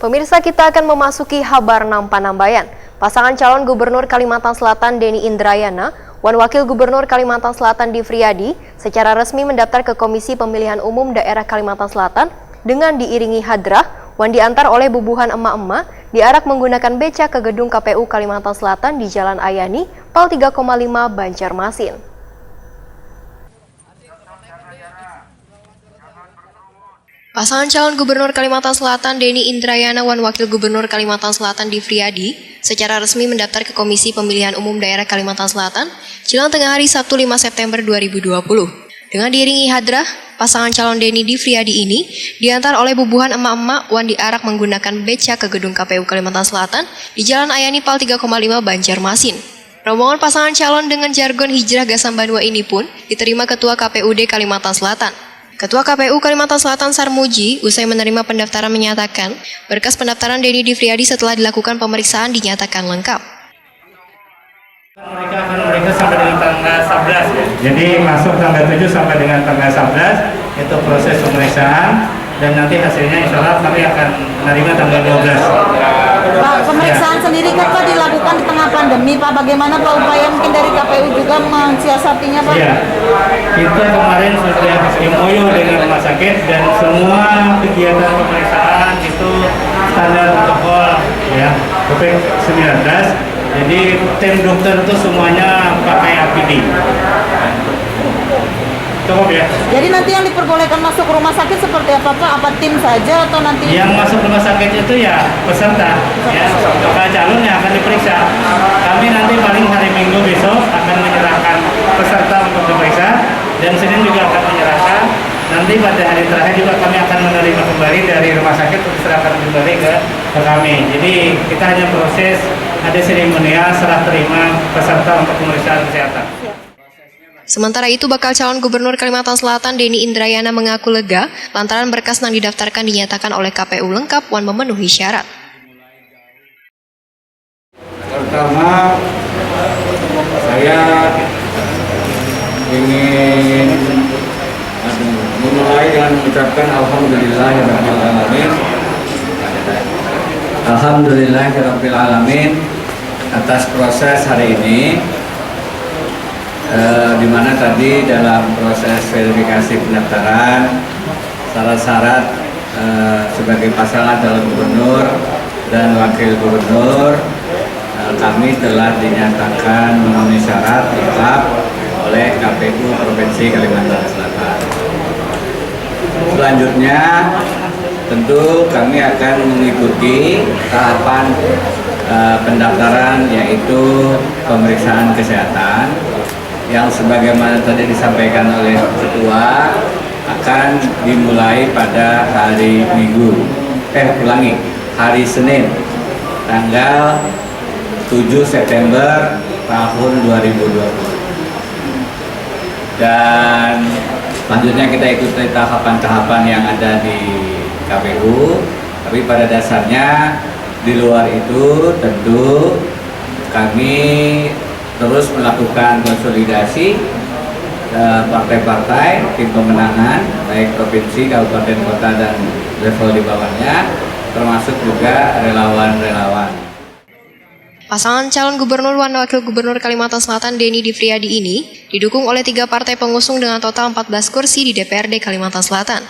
Pemirsa, kita akan memasuki Habar Nampanambayan. Pasangan calon Gubernur Kalimantan Selatan Denny Indrayana, Wan Wakil Gubernur Kalimantan Selatan Difriyadi, secara resmi mendaftar ke Komisi Pemilihan Umum Daerah Kalimantan Selatan dengan diiringi hadrah. Wan diantar oleh bubuhan emak-emak, diarak menggunakan becak ke gedung KPU Kalimantan Selatan di Jalan Ayani, Pal 3,5 Banjarmasin. Pasangan calon Gubernur Kalimantan Selatan Denny Indrayana, Wan Wakil Gubernur Kalimantan Selatan Difriyadi, secara resmi mendaftar ke Komisi Pemilihan Umum Daerah Kalimantan Selatan jelang tengah hari Sabtu 5 September 2020. Dengan diiringi hadrah, pasangan calon Denny Difriyadi ini diantar oleh bubuhan emak-emak. Wan diarak menggunakan becak ke gedung KPU Kalimantan Selatan di Jalan Ayani, Pal 3,5 Banjarmasin. Rombongan pasangan calon dengan jargon hijrah Gasambanua ini pun diterima Ketua KPUD Kalimantan Selatan. Ketua KPU Kalimantan Selatan Sarmuji usai menerima pendaftaran menyatakan berkas pendaftaran Denny Difriyadi setelah dilakukan pemeriksaan dinyatakan lengkap. Mereka akan memeriksa sampai dengan tanggal 11 ya. Jadi masuk tanggal 7 sampai dengan tanggal 11 itu proses pemeriksaan dan nanti hasilnya insya Allah kami akan menerima tanggal 12. Pak, pemeriksaan sendiri kan Pak dilakukan di tengah pandemi Pak. Bagaimana Pak upaya mungkin dari KPU juga mensiasatinya Pak? Iya, kita kemarin sudah MOU dengan rumah sakit dan semua kegiatan pemeriksaan itu standar protokol ya COVID-19. Jadi tim dokter itu semuanya pakai APD. Cukup ya. Jadi nanti yang diperbolehkan masuk rumah sakit seperti apa Pak? Apa tim saja atau nanti? Yang masuk rumah sakit itu ya peserta, ya bakal calon yang akan diperiksa. Kami nanti paling hari Minggu besok akan menyerahkan peserta untuk diperiksa dan Senin juga akan menyerahkan. Nanti pada hari terakhir juga kami akan menerima kembali dari rumah sakit untuk diserahkan kembali ke kami. Jadi kita hanya proses ada seremonial serah terima peserta untuk pemeriksaan kesehatan. Sementara itu, bakal calon Gubernur Kalimantan Selatan Denny Indrayana mengaku lega lantaran berkas yang didaftarkan dinyatakan oleh KPU lengkap. Wan memenuhi syarat. Pertama, saya ingin memulai dengan mengucapkan Alhamdulillahirrahmanirrahim. Alhamdulillahirrahmanirrahim atas proses hari ini. Di mana tadi dalam proses verifikasi pendaftaran syarat-syarat sebagai pasangan calon gubernur dan wakil gubernur kami telah dinyatakan memenuhi syarat lengkap oleh KPU Provinsi Kalimantan Selatan. Selanjutnya tentu kami akan mengikuti tahapan pendaftaran yaitu pemeriksaan kesehatan yang sebagaimana tadi disampaikan oleh Ketua akan dimulai pada hari hari Senin tanggal 7 September tahun 2020 dan selanjutnya kita ikuti tahapan-tahapan yang ada di KPU, tapi pada dasarnya di luar itu tentu kami terus melakukan konsolidasi partai-partai, tim pemenangan, baik provinsi, kabupaten, kota, dan level di bawahnya, termasuk juga relawan-relawan. Pasangan calon Gubernur Wan Wakil Gubernur Kalimantan Selatan Denny Difriyadi ini didukung oleh 3 partai pengusung dengan total 14 kursi di DPRD Kalimantan Selatan.